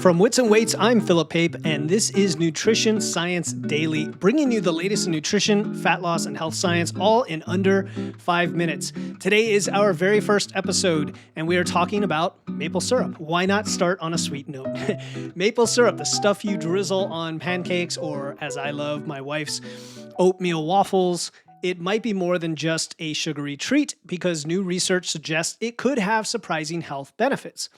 From Wits and Weights, I'm Philip Pape, and this is Nutrition Science Daily, bringing you the latest in nutrition, fat loss, and health science, all in under 5 minutes. Today is our very first episode, and we are talking about maple syrup. Why not start on a sweet note? Maple syrup, the stuff you drizzle on pancakes, or as I love, my wife's oatmeal waffles. It might be more than just a sugary treat because new research suggests it could have surprising health benefits.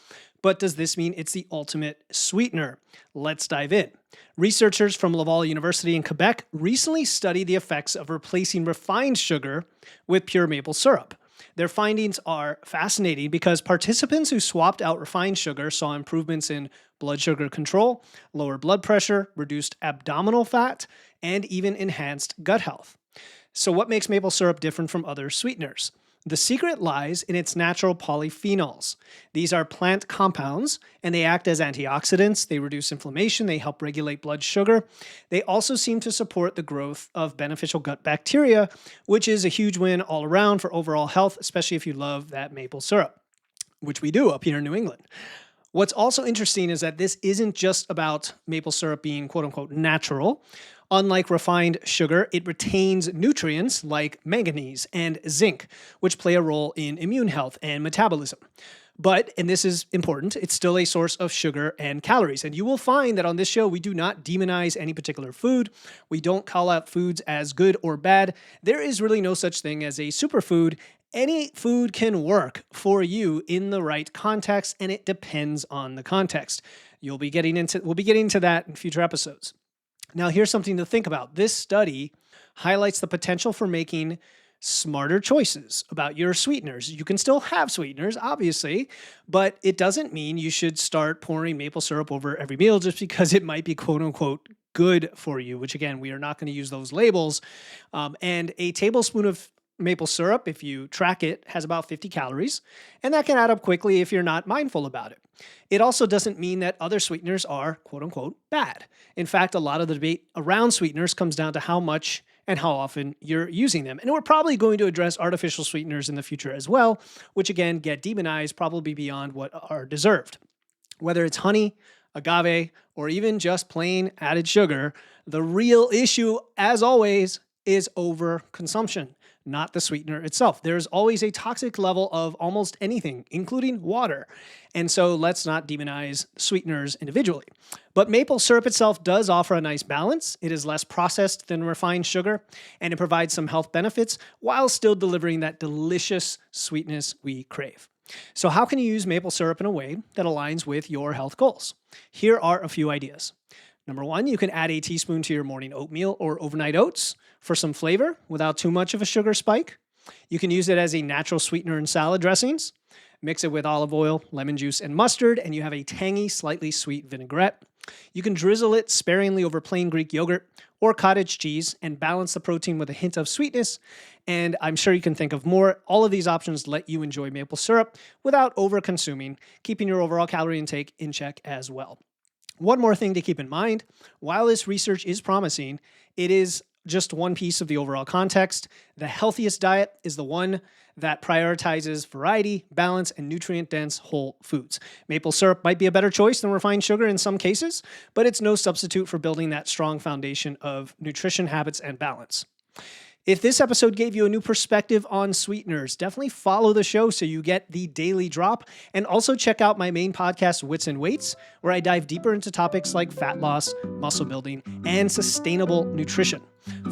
But does this mean it's the ultimate sweetener? Let's dive in. Researchers from Laval University in Quebec recently studied the effects of replacing refined sugar with pure maple syrup. Their findings are fascinating because participants who swapped out refined sugar saw improvements in blood sugar control, lower blood pressure, reduced abdominal fat, and even enhanced gut health. So what makes maple syrup different from other sweeteners? The secret lies in its natural polyphenols. These are plant compounds, and they act as antioxidants. They reduce inflammation. They help regulate blood sugar. They also seem to support the growth of beneficial gut bacteria, which is a huge win all around for overall health, especially if you love that maple syrup, which we do up here in New England. What's also interesting is that this isn't just about maple syrup being quote-unquote natural. Unlike refined sugar, it retains nutrients like manganese and zinc, which play a role in immune health and metabolism. But, and this is important, it's still a source of sugar and calories. And you will find that on this show, we do not demonize any particular food. We don't call out foods as good or bad. There is really no such thing as a superfood. Any food can work for you in the right context, and it depends on the context. We'll be getting into that in future episodes. Now, here's something to think about. This study highlights the potential for making smarter choices about your sweeteners. You can still have sweeteners, obviously, but it doesn't mean you should start pouring maple syrup over every meal just because it might be quote-unquote good for you, which again, we are not going to use those labels. And a tablespoon of maple syrup, if you track it, has about 50 calories, and that can add up quickly if you're not mindful about it. It also doesn't mean that other sweeteners are quote-unquote bad. In fact, a lot of the debate around sweeteners comes down to how much and how often you're using them. And we're probably going to address artificial sweeteners in the future as well, which again get demonized probably beyond what are deserved. Whether it's honey, agave, or even just plain added sugar, the real issue, as always, is overconsumption, not the sweetener itself. There's always a toxic level of almost anything, including water. And so let's not demonize sweeteners individually. But maple syrup itself does offer a nice balance. It is less processed than refined sugar, and it provides some health benefits while still delivering that delicious sweetness we crave. So how can you use maple syrup in a way that aligns with your health goals? Here are a few ideas. Number one, you can add a teaspoon to your morning oatmeal or overnight oats for some flavor without too much of a sugar spike. You can use it as a natural sweetener in salad dressings. Mix it with olive oil, lemon juice, and mustard, and you have a tangy, slightly sweet vinaigrette. You can drizzle it sparingly over plain Greek yogurt or cottage cheese and balance the protein with a hint of sweetness. And I'm sure you can think of more. All of these options let you enjoy maple syrup without over-consuming, keeping your overall calorie intake in check as well. One more thing to keep in mind, while this research is promising, it is just one piece of the overall context. The healthiest diet is the one that prioritizes variety, balance, and nutrient-dense whole foods. Maple syrup might be a better choice than refined sugar in some cases, but it's no substitute for building that strong foundation of nutrition habits and balance. If this episode gave you a new perspective on sweeteners, definitely follow the show so you get the daily drop. And also check out my main podcast, Wits and Weights, where I dive deeper into topics like fat loss, muscle building, and sustainable nutrition.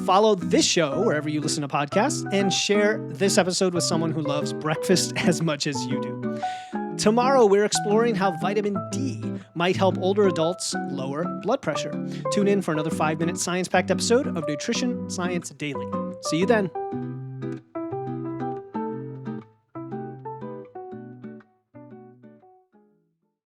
Follow this show wherever you listen to podcasts and share this episode with someone who loves breakfast as much as you do. Tomorrow, we're exploring how vitamin D might help older adults lower blood pressure. Tune in for another 5-minute science-packed episode of Nutrition Science Daily. See you then.